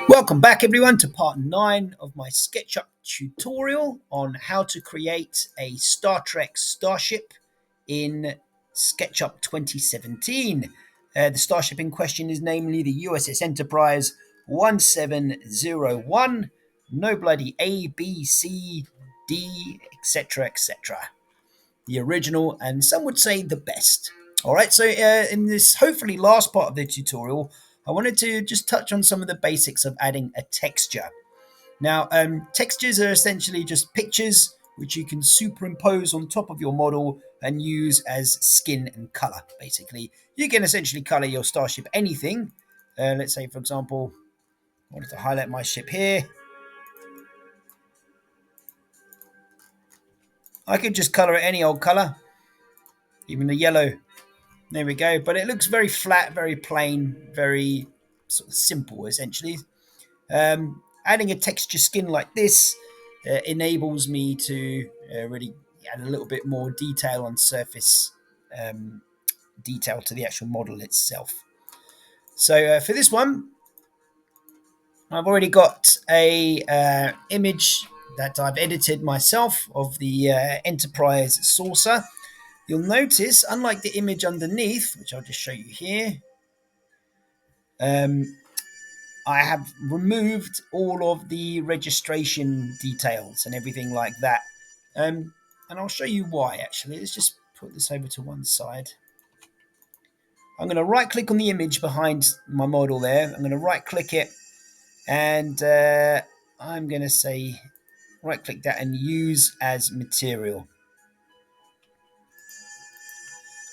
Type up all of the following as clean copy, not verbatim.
Welcome back everyone to part 9 of my Sketchup tutorial on how to create a Star Trek starship in Sketchup 2017. The starship in question is namely the USS Enterprise 1701. No bloody A, B, C, D, etc., etc. The original, and some would say the best. All right, so in this hopefully last part of the tutorial, I wanted to just touch on some of the basics of adding a texture. Now, textures are essentially just pictures which you can superimpose on top of your model and use as skin and color. Basically, you can essentially color your starship anything. Let's say, for example, I wanted to highlight my ship here. I could just color it any old color, even the yellow. There we go. But it looks very flat, very plain, very sort of simple, essentially. Adding a texture skin like this enables me to really add a little bit more detail on surface um, detail to the actual model itself. So for this one, I've already got a image that I've edited myself of the Enterprise saucer. You'll notice, unlike the image underneath, which I'll just show you here, um, I have removed all of the registration details and everything like that. And I'll show you why, actually. Let's just put this over to one side. I'm going to right click on the image behind my model there. I'm going to right click it, and I'm going to say right click that and use as material.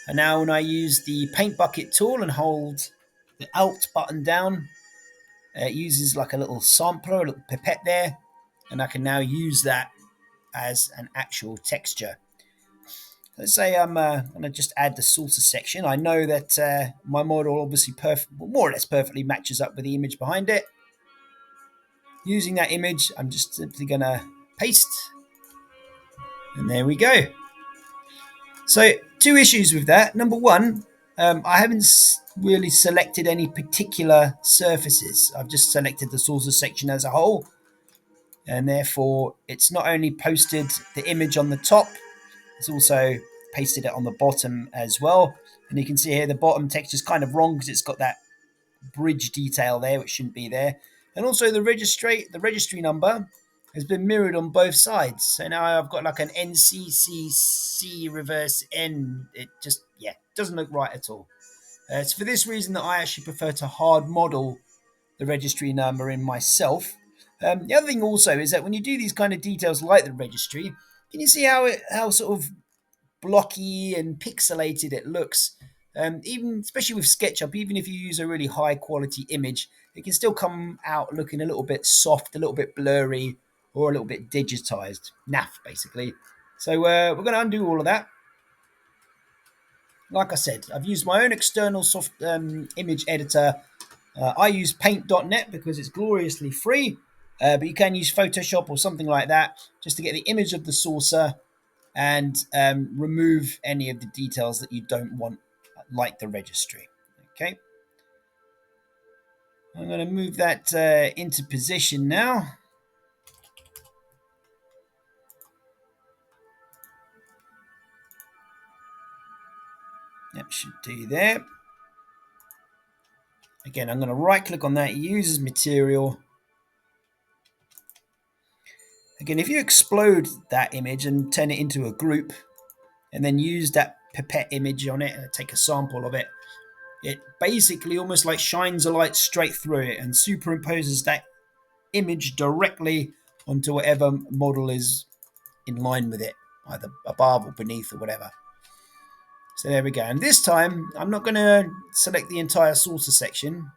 And now when I use the paint bucket tool and hold the Alt button down, it uses like a little sampler, a little pipette there, and I can now use that as an actual texture. Let's say I'm going to just add the saucer section. I know that my model obviously more or less perfectly matches up with the image behind it. Using that image, I'm just simply going to paste, and there we go. So two issues with that. Number one, I haven't really selected any particular surfaces. I've just selected the saucer section as a whole, and therefore it's not only posted the image on the top, it's also pasted it on the bottom as well. And you can see here the bottom texture is kind of wrong because it's got that bridge detail there, which shouldn't be there. And also the registry number has been mirrored on both sides. So now I've got like an NCCC reverse N. It just, yeah, doesn't look right at all. It's for this reason that I actually prefer to hard model the registry number in myself. The other thing also is that when you do these kind of details like the registry, can you see how sort of blocky and pixelated it looks? Even especially with SketchUp, even if you use a really high quality image, it can still come out looking a little bit soft, a little bit blurry, or a little bit digitized, naff basically. So we're going to undo all of that. Like I said, I've used my own external soft image editor. I use paint.net because it's gloriously free, but you can use Photoshop or something like that just to get the image of the saucer and remove any of the details that you don't want, like the registry. Okay, I'm going to move that into position now. That should do there. Again, I'm going to right click on that, use as material. Again, if you explode that image and turn it into a group and then use that pipette image on it and take a sample of it, it basically almost like shines a light straight through it and superimposes that image directly onto whatever model is in line with it, either above or beneath or whatever. So there we go. And this time, I'm not going to select the entire saucer section.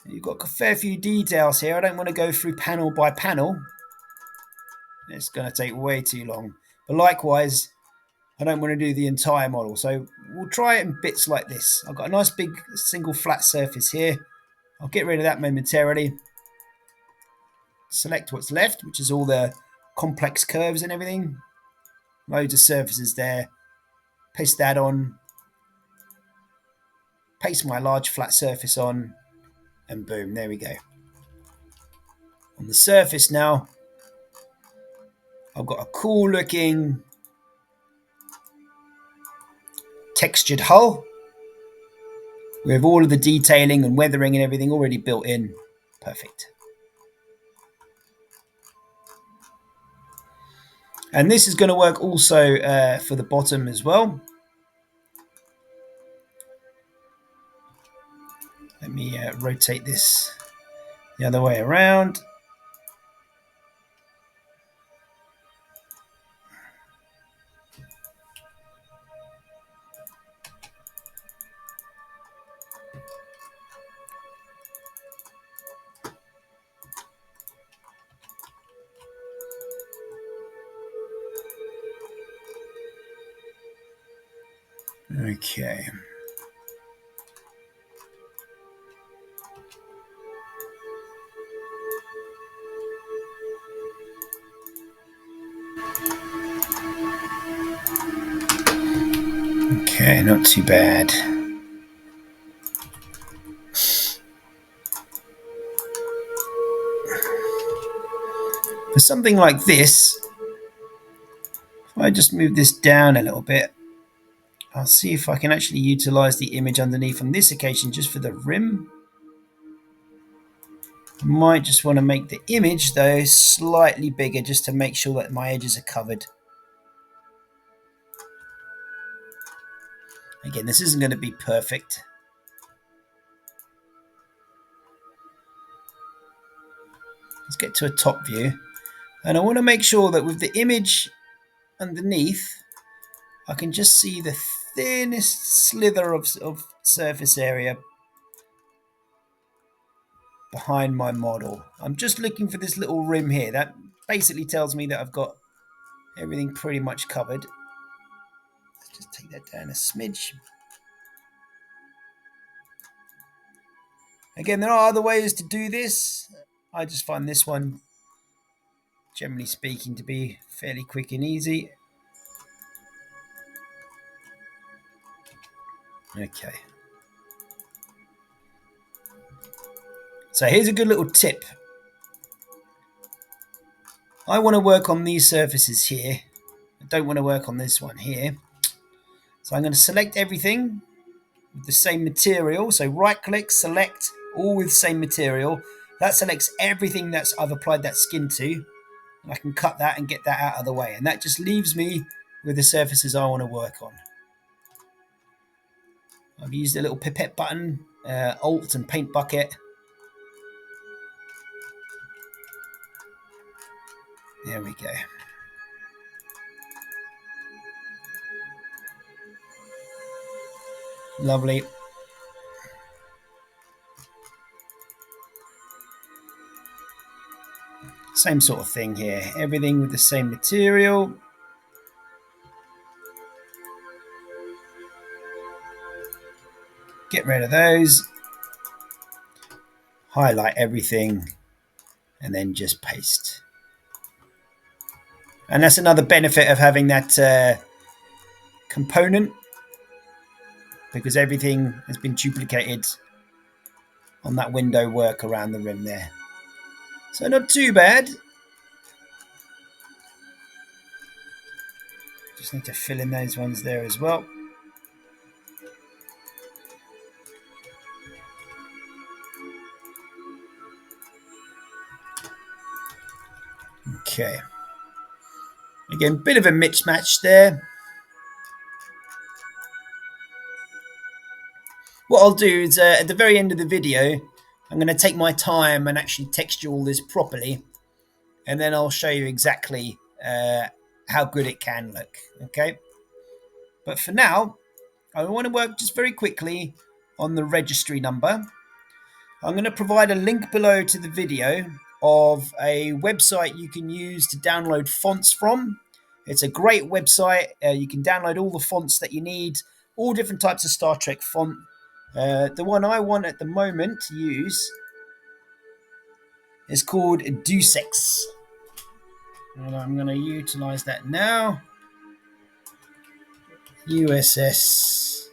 You've got a fair few details here. I don't want to go through panel by panel. It's going to take way too long. But likewise, I don't want to do the entire model. So we'll try it in bits like this. I've got a nice big single flat surface here. I'll get rid of that momentarily. Select what's left, which is all the complex curves and everything. Loads of surfaces there. Paste that on. Paste my large flat surface on. and boom, there we go. On the surface now, I've got a cool looking textured hull with all of the detailing and weathering and everything already built in. Perfect. And this is going to work also for the bottom as well. Let me rotate this the other way around. Okay. Okay, not too bad. For something like this, if I just move this down a little bit, I'll see if I can actually utilize the image underneath on this occasion just for the rim. I might just want to make the image though slightly bigger just to make sure that my edges are covered. Again, this isn't going to be perfect. Let's get to a top view. And I want to make sure that with the image underneath, I can just see the thinnest slither of surface area behind my model. I'm just looking for this little rim here. That basically tells me that I've got everything pretty much covered. Let's just take that down a smidge. Again, there are other ways to do this. I just find this one, generally speaking, to be fairly quick and easy. Okay. So here's a good little tip. I want to work on these surfaces here. I don't want to work on this one here. So I'm going to select everything with the same material. So right click, select, all with the same material. That selects everything that's I've applied that skin to. And I can cut that and get that out of the way. And that just leaves me with the surfaces I want to work on. I've used a little pipette button, Alt and paint bucket. There we go. Lovely. Same sort of thing here. Everything with the same material. Get rid of those. Highlight everything. And then just paste. And that's another benefit of having that component, because everything has been duplicated on that window work around the rim there. So not too bad. Just need to fill in those ones there as well. Okay. Again, bit of a mismatch there. What I'll do is at the very end of the video, I'm going to take my time and actually texture all this properly. And then I'll show you exactly how good it can look. Okay. But for now, I want to work just very quickly on the registry number. I'm going to provide a link below to the video of a website you can use to download fonts from. It's a great website. You can download all the fonts that you need, all different types of Star Trek font. The one I want at the moment to use is called Dusex. And I'm going to utilize that now. USS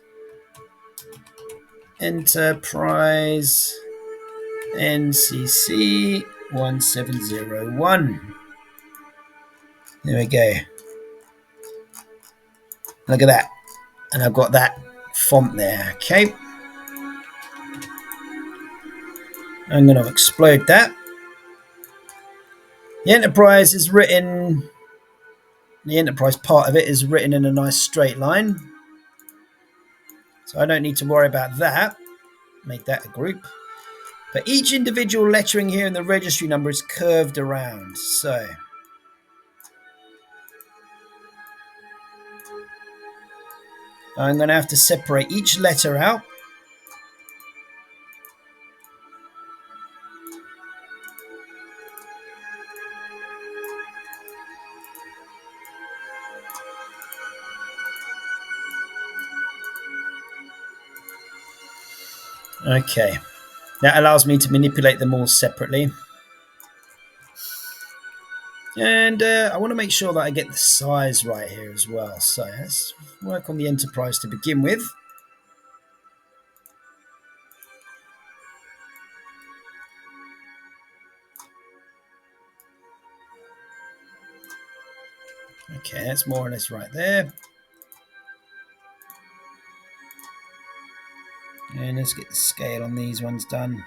Enterprise NCC 1701. There we go. Look at that. And I've got that font there. Okay. I'm going to explode that. The Enterprise is written, the Enterprise part of it is written in a nice straight line. So I don't need to worry about that. Make that a group. But each individual lettering here in the registry number is curved around. So I'm going to have to separate each letter out. Okay. That allows me to manipulate them all separately. And I want to make sure that I get the size right here as well. So let's work on the Enterprise to begin with. Okay, that's more or less right there. And let's get the scale on these ones done.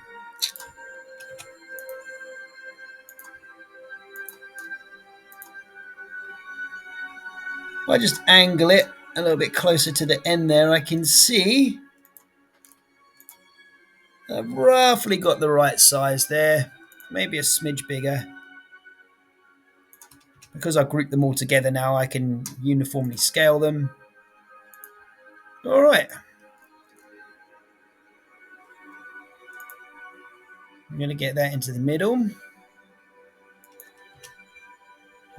If I just angle it a little bit closer to the end there, I can see I've roughly got the right size there. Maybe a smidge bigger. Because I've grouped them all together now, I can uniformly scale them. All right. I'm going to get that into the middle.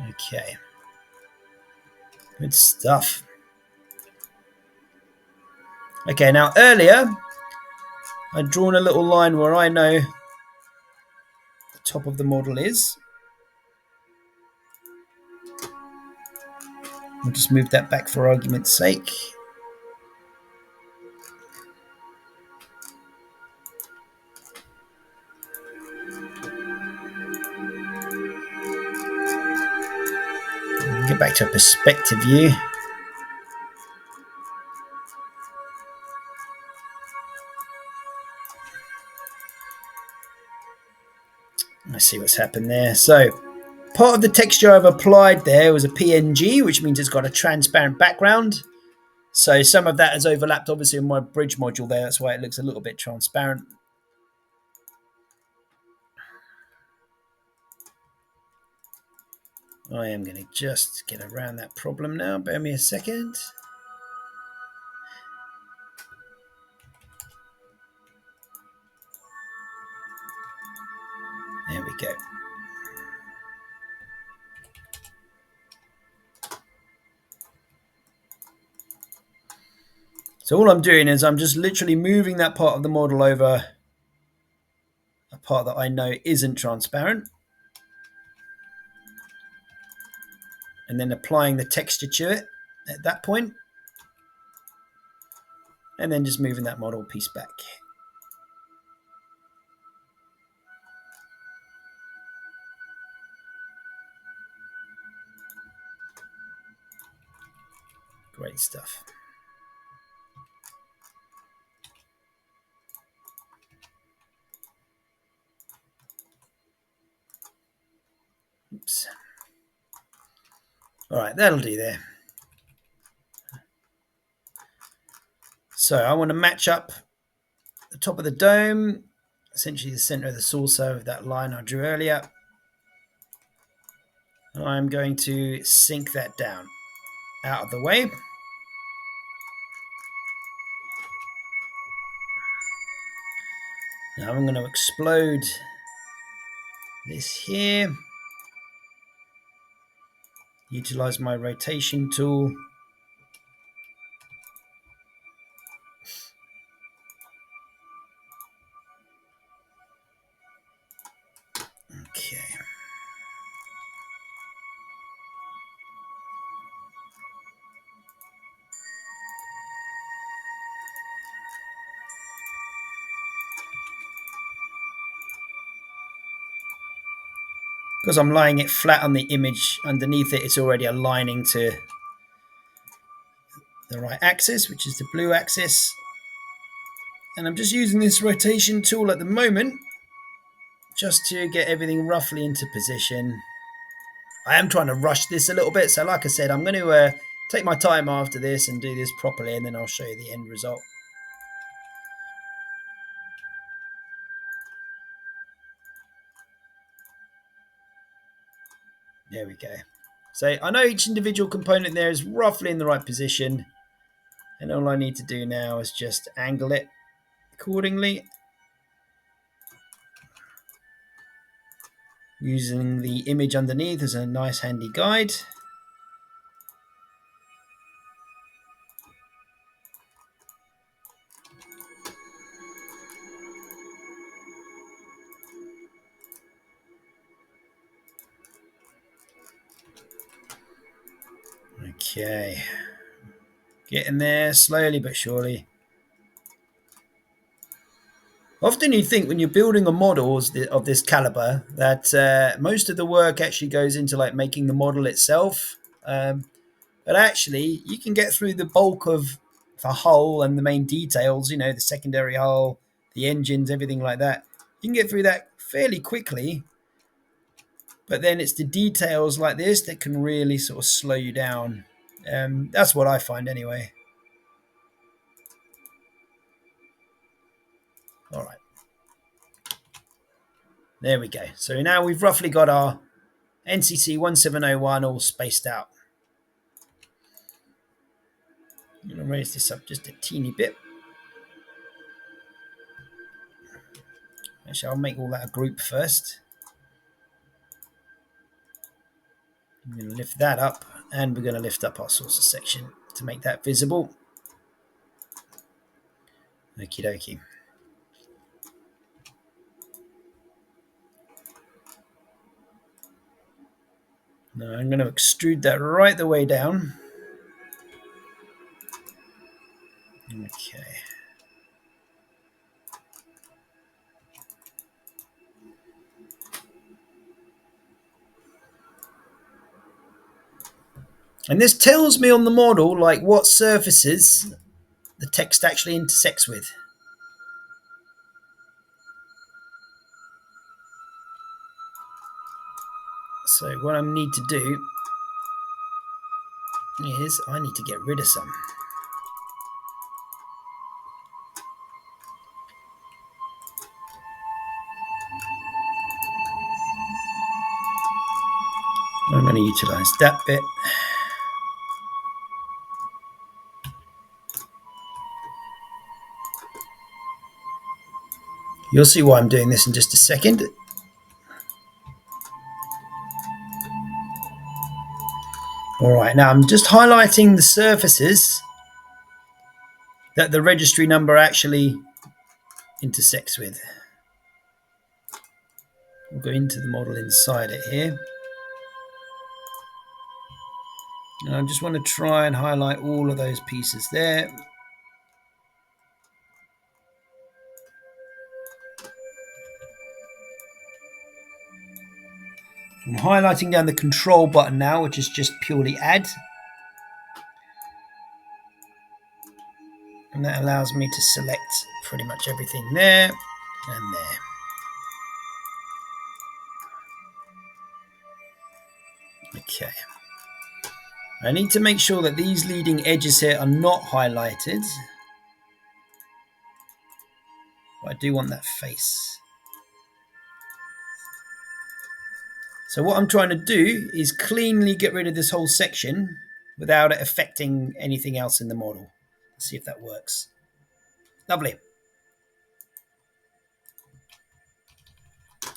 Okay. Good stuff. Okay, now earlier, I'd drawn a little line where I know the top of the model is. I'll just move that back for argument's sake. Get back to a perspective view. I see what's happened there. So part of the texture I've applied there was a PNG, which means it's got a transparent background. So some of that has overlapped obviously in my bridge module there. That's why it looks a little bit transparent. I am going to just get around that problem now. Bear me a second. There we go. So all I'm doing is I'm just literally moving that part of the model over a part that I know isn't transparent. And then applying the texture to it at that point. And then just moving that model piece back. Great stuff. Oops. All right, that'll do there. So I want to match up the top of the dome, essentially the center of the saucer of that line I drew earlier. I'm going to sink that down out of the way. Now I'm going to explode this here. Utilize my rotation tool. Okay. Because I'm lying it flat on the image underneath it, it's already aligning to the right axis, which is the blue axis. And I'm just using this rotation tool at the moment just to get everything roughly into position. I am trying to rush this a little bit, so like I said, I'm going to take my time after this and do this properly, and then I'll show you the end result. There we go. So I know each individual component there is roughly in the right position, and all I need to do now is just angle it accordingly, using the image underneath as a nice handy guide. Okay, getting there slowly but surely. Often you think when you're building a model of this caliber that most of the work actually goes into like making the model itself. But actually, you can get through the bulk of the hull and the main details, the secondary hull, the engines, everything like that. You can get through that fairly quickly. But then it's the details like this that can really sort of slow you down. That's what I find anyway. All right. There we go. So now we've roughly got our NCC 1701 all spaced out. I'm going to raise this up just a teeny bit. Actually, I'll make all that a group first. I'm going to lift that up, and we're going to lift up our sources section to make that visible. Okie dokie. Now I'm going to extrude that right the way down. Okay. And this tells me on the model like what surfaces the text actually intersects with. So what I need to do is I need to get rid of some. I'm going to utilize that bit. You'll see why I'm doing this in just a second. All right, now I'm just highlighting the surfaces that the registry number actually intersects with. We'll go into the model inside it here. And I just want to try and highlight all of those pieces there. I'm highlighting down the control button now, which is just purely add. And that allows me to select pretty much everything there and there. Okay. I need to make sure that these leading edges here are not highlighted. But I do want that face. So what I'm trying to do is cleanly get rid of this whole section without it affecting anything else in the model. Let's see if that works. Lovely.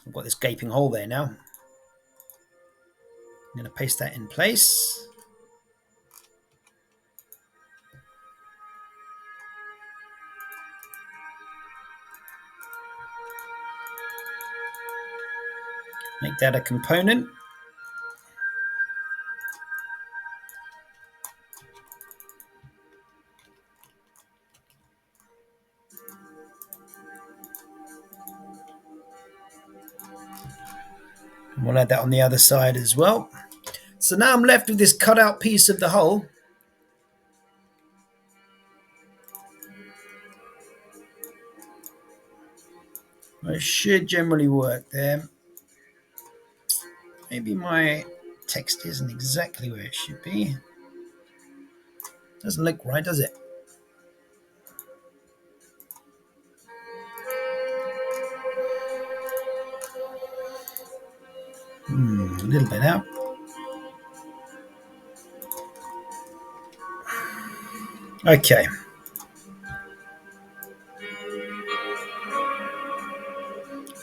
I've got this gaping hole there now. I'm going to paste that in place. Make that a component. And we'll add that on the other side as well. So now I'm left with this cutout piece of the hull. It should generally work there. Maybe my text isn't exactly where it should be. Doesn't look right, does it? A little bit out. Okay.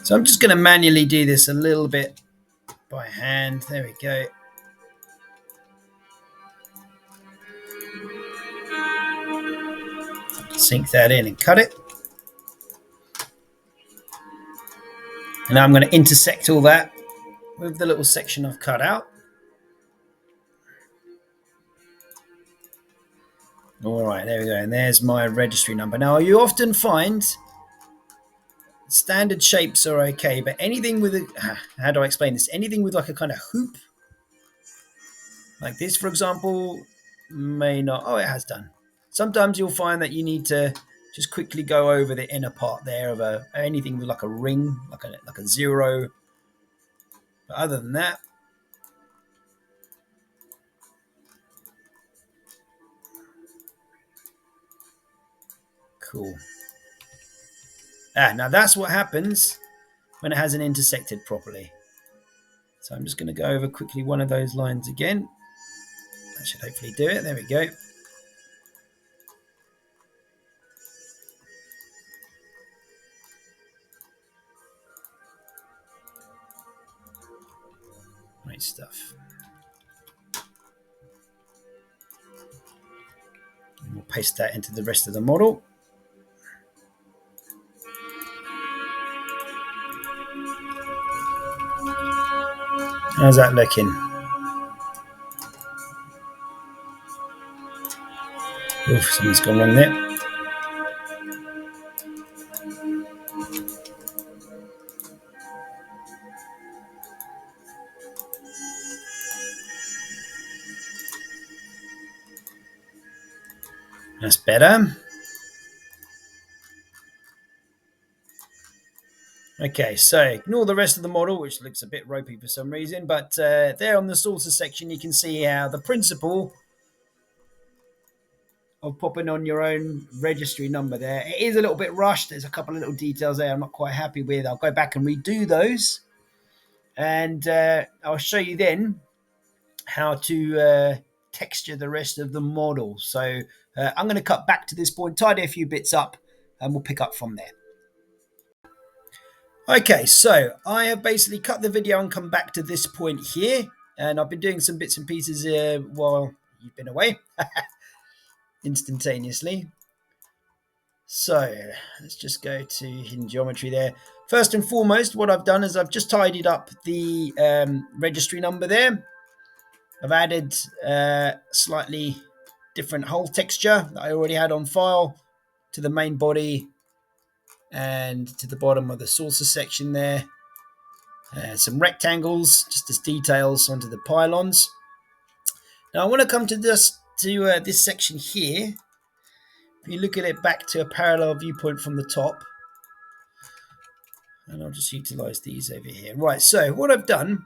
So I'm just going to manually do this a little bit by hand. There we go. Sink that in and cut it. And now I'm going to intersect all that with the little section I've cut out. All right, there we go. And there's my registry number. Now, you often find standard shapes are okay, but anything with a, how do I explain this? Anything with like a kind of hoop, like this, for example, may not. Oh, it has done. Sometimes you'll find that you need to just quickly go over the inner part there of anything with like a ring, like a zero. But other than that, cool. Now that's what happens when it hasn't intersected properly. So I'm just going to go over quickly one of those lines again. That should hopefully do it. There we go. Great stuff. And we'll paste that into the rest of the model. How's that looking? Oof, something's gone wrong there. That's better. Okay, so ignore the rest of the model, which looks a bit ropey for some reason, but there on the saucer section, you can see how the principle of popping on your own registry number there. It is a little bit rushed. There's a couple of little details there I'm not quite happy with. I'll go back and redo those, and I'll show you then how to texture the rest of the model. So I'm going to cut back to this point, tidy a few bits up, and we'll pick up from there. Okay, so I have basically cut the video and come back to this point here, and I've been doing some bits and pieces while you've been away, instantaneously. So let's just go to hidden geometry there. First and foremost, what I've done is I've just tidied up the registry number there. I've added slightly different hull texture that I already had on file to the main body and to the bottom of the saucer section there. Some rectangles just as details onto the pylons. Now I want to come to this section here. If you look at it back to a parallel viewpoint from the top, and I'll just utilize these over here. Right, so what I've done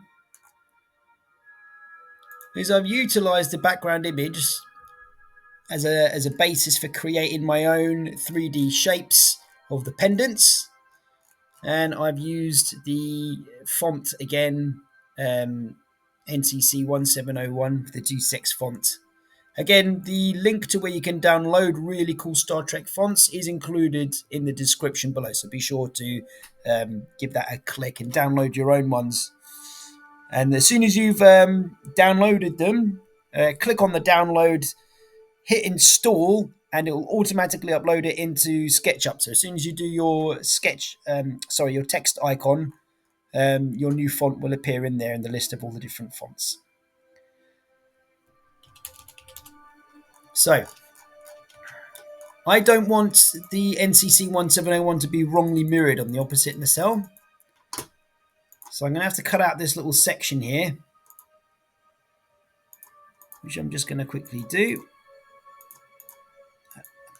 is I've utilized the background image as a basis for creating my own 3D shapes of the pendants. And I've used the font again, NCC 1701, the G6 font. Again, the link to where you can download really cool Star Trek fonts is included in the description below. So be sure to give that a click and download your own ones. And as soon as you've downloaded them, click on the download, hit install, and it will automatically upload it into Sketchup. So as soon as you do your your text icon, your new font will appear in there in the list of all the different fonts. So I don't want the NCC 1701 to be wrongly mirrored on the opposite nacelle. So I'm going to have to cut out this little section here, which I'm just going to quickly do.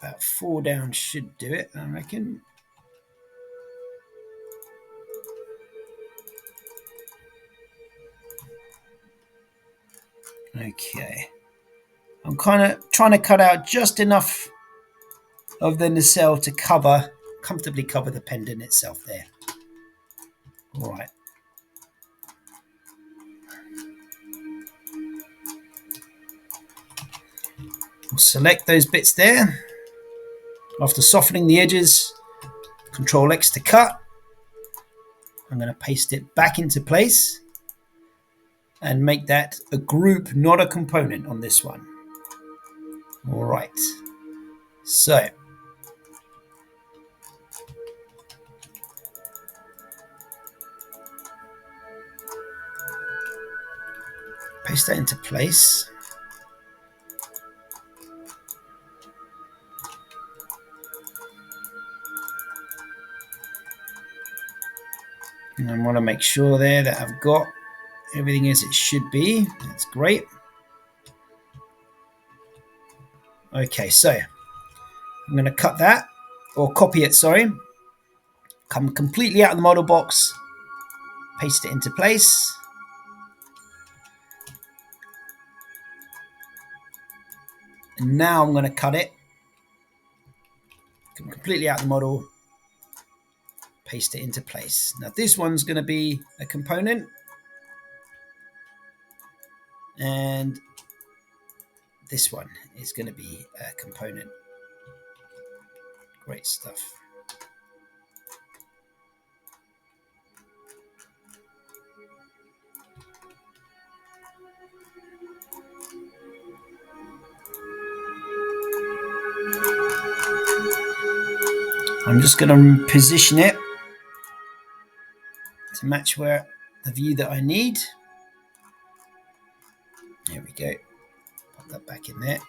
About 4 down should do it, I reckon. Okay. I'm kind of trying to cut out just enough of the nacelle to comfortably cover the pendant itself there. All right. We'll select those bits there. After softening the edges, Control X to cut. I'm going to paste it back into place and make that a group, not a component on this one. All right. So paste that into place. And I want to make sure there that I've got everything as it should be. That's great. Okay, so I'm going to cut that, or copy it, sorry. Come completely out of the model box, paste it into place. And now I'm going to cut it. Come completely out of the model, paste it into place. Now this one's going to be a component. And this one is going to be a component. Great stuff. I'm just going to position it to match where the view that I need. There we go. Put that back in there.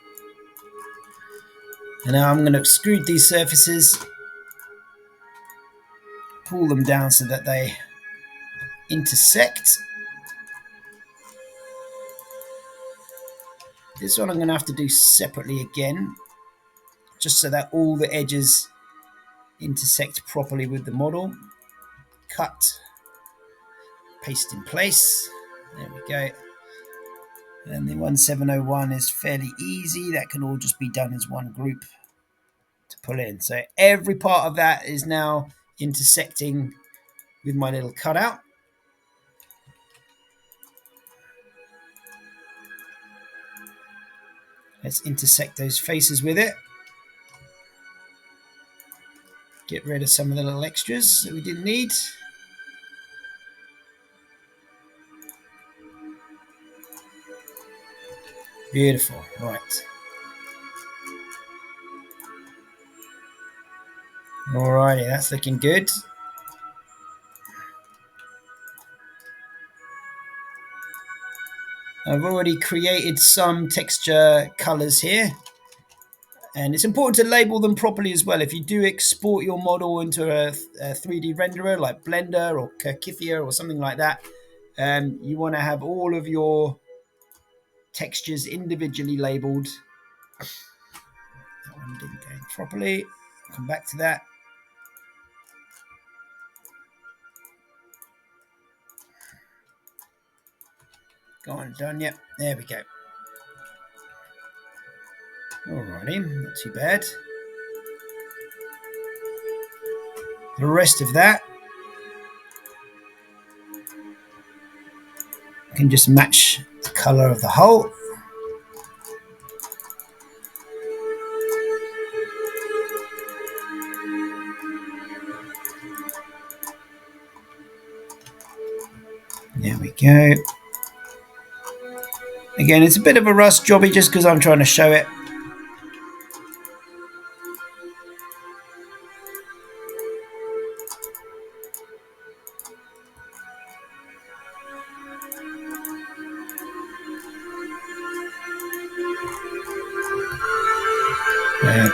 And now I'm going to extrude these surfaces, pull them down so that they intersect. This one I'm going to have to do separately again, just so that all the edges intersect properly with the model. Cut, paste in place. There we go. And the 1701 is fairly easy. That can all just be done as one group to pull in. So every part of that is now intersecting with my little cutout. Let's intersect those faces with it. Get rid of some of the little extras that we didn't need. Beautiful. Right. Alrighty, that's looking good. I've already created some texture colors here. And it's important to label them properly as well. If you do export your model into a 3D renderer like Blender or Kirkithia or something like that, you want to have all of your textures individually labeled. That one didn't go in properly. Come back to that. Go on, done. Yep, there we go. Alrighty, not too bad. The rest of that can just match the color of the hull. There we go. Again, it's a bit of a rust jobby just because I'm trying to show it.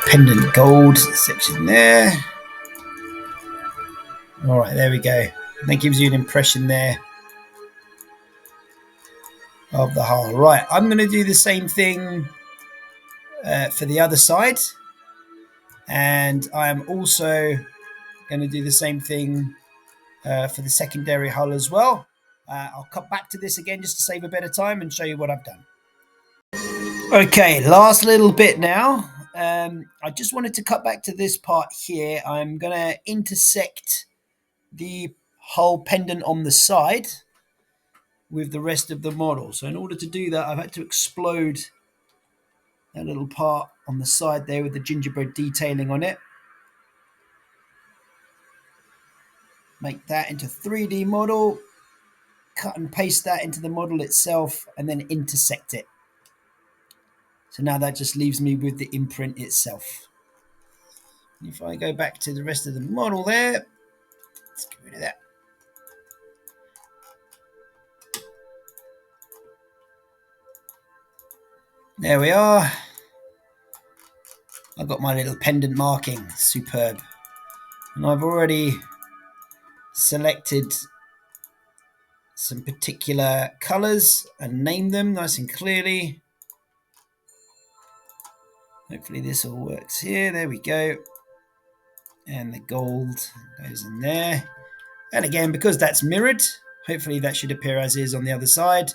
Pendant gold section there. All right, there we go. And that gives you an impression there of the hull. Right, I'm going to do the same thing for the other side. And I'm also going to do the same thing for the secondary hull as well. I'll cut back to this again just to save a bit of time and show you what I've done. Okay, last little bit now. I just wanted to cut back to this part here. I'm going to intersect the hull pendant on the side with the rest of the model. So in order to do that, I've had to explode that little part on the side there with the gingerbread detailing on it. Make that into 3D model, cut and paste that into the model itself, and then intersect it. So now that just leaves me with the imprint itself. If I go back to the rest of the model there, let's get rid of that. There we are. I've got my little pendant marking, superb. And I've already selected some particular colors and named them nice and clearly. Hopefully this all works here. There we go. And the gold goes in there. And again, because that's mirrored, hopefully that should appear as is on the other side.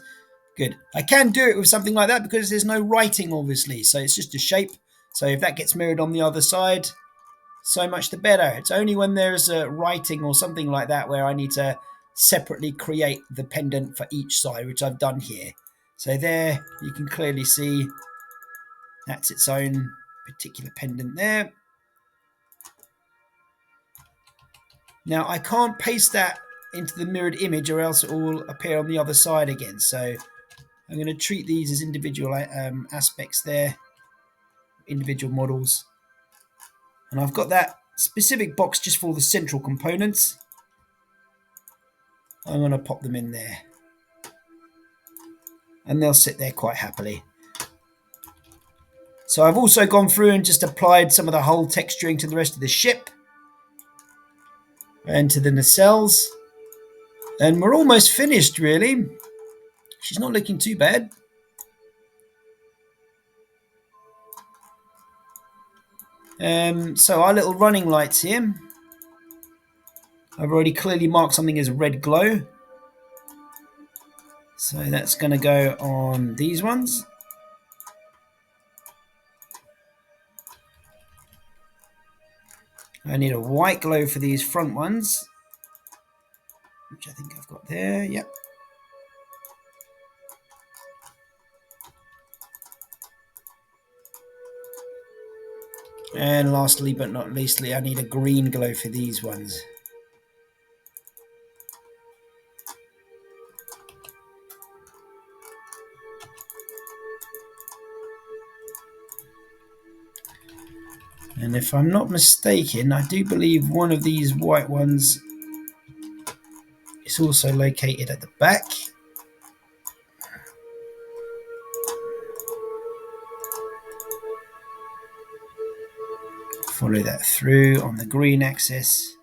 Good. I can do it with something like that because there's no writing, obviously. So it's just a shape. So if that gets mirrored on the other side, so much the better. It's only when there's a writing or something like that where I need to separately create the pendant for each side, which I've done here. So there you can clearly see that's its own particular pendant there. Now I can't paste that into the mirrored image or else it will appear on the other side again. So I'm going to treat these as individual aspects there, individual models. And I've got that specific box just for the central components. I'm going to pop them in there. And they'll sit there quite happily. So I've also gone through and just applied some of the hull texturing to the rest of the ship and to the nacelles. And we're almost finished, really. She's not looking too bad. So our little running lights here. I've already clearly marked something as a red glow. So that's going to go on these ones. I need a white glow for these front ones, which I think I've got there. Yep. And lastly, but not leastly, I need a green glow for these ones. And if I'm not mistaken, I do believe one of these white ones is also located at the back. Follow that through on the green axis.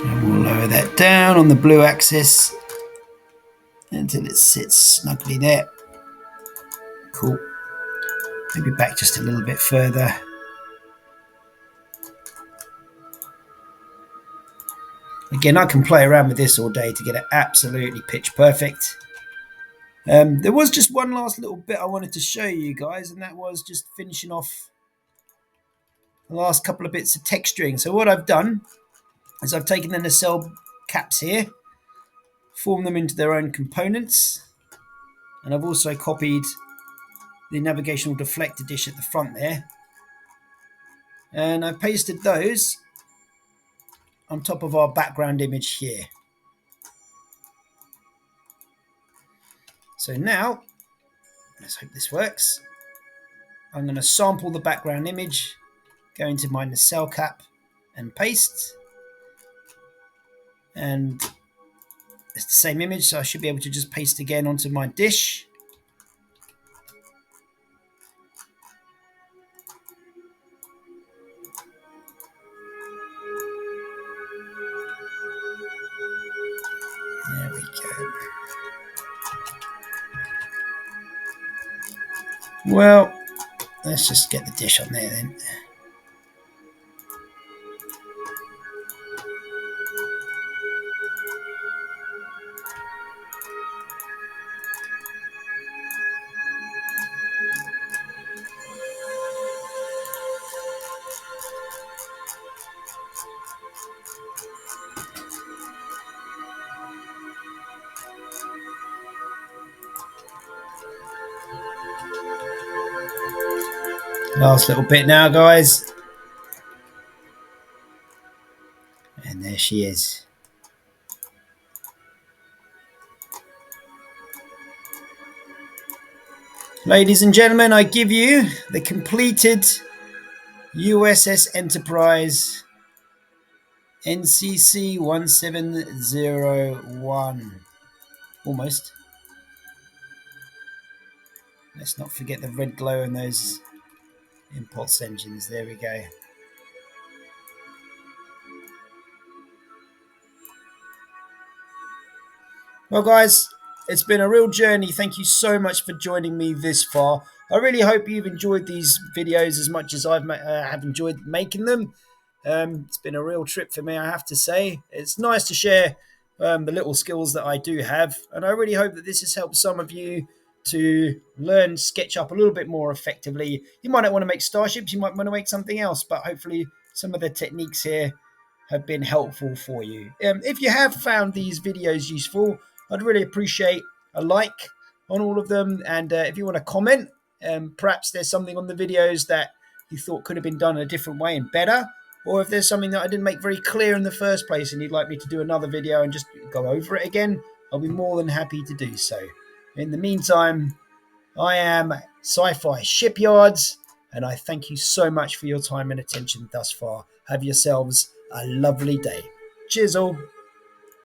And we'll lower that down on the blue axis until it sits snugly there. Cool. Maybe back just a little bit further. Again, I can play around with this all day to get it absolutely pitch perfect. There was just one last little bit I wanted to show you guys, and that was just finishing off the last couple of bits of texturing. So what I've done is I've taken the nacelle caps here, formed them into their own components, and I've also copied the navigational deflector dish at the front there, and I pasted those on top of our background image here. So now, let's hope this works. I'm going to sample the background image, go into my nacelle cap and paste. And it's the same image, so I should be able to just paste again onto my dish. Well, let's just get the dish on there then. Last little bit now, guys. And there she is. Ladies and gentlemen, I give you the completed USS Enterprise NCC 1701. Almost. Let's not forget the red glow in those impulse engines. There we go. Well, guys, it's been a real journey. Thank you so much for joining me this far. I really hope you've enjoyed these videos as much as have enjoyed making them. It's been a real trip for me, I have to say. It's nice to share the little skills that I do have, and I really hope that this has helped some of you to learn SketchUp a little bit more effectively. You might not want to make starships, you might want to make something else, but hopefully some of the techniques here have been helpful for you. If you have found these videos useful, I'd really appreciate a like on all of them, and if you want to comment, perhaps there's something on the videos that you thought could have been done in a different way and better, or if there's something that I didn't make very clear in the first place and you'd like me to do another video and just go over it again, I'll be more than happy to do so. In the meantime, I am Sci-Fi Shipyards, and I thank you so much for your time and attention thus far. Have yourselves a lovely day. Cheers all.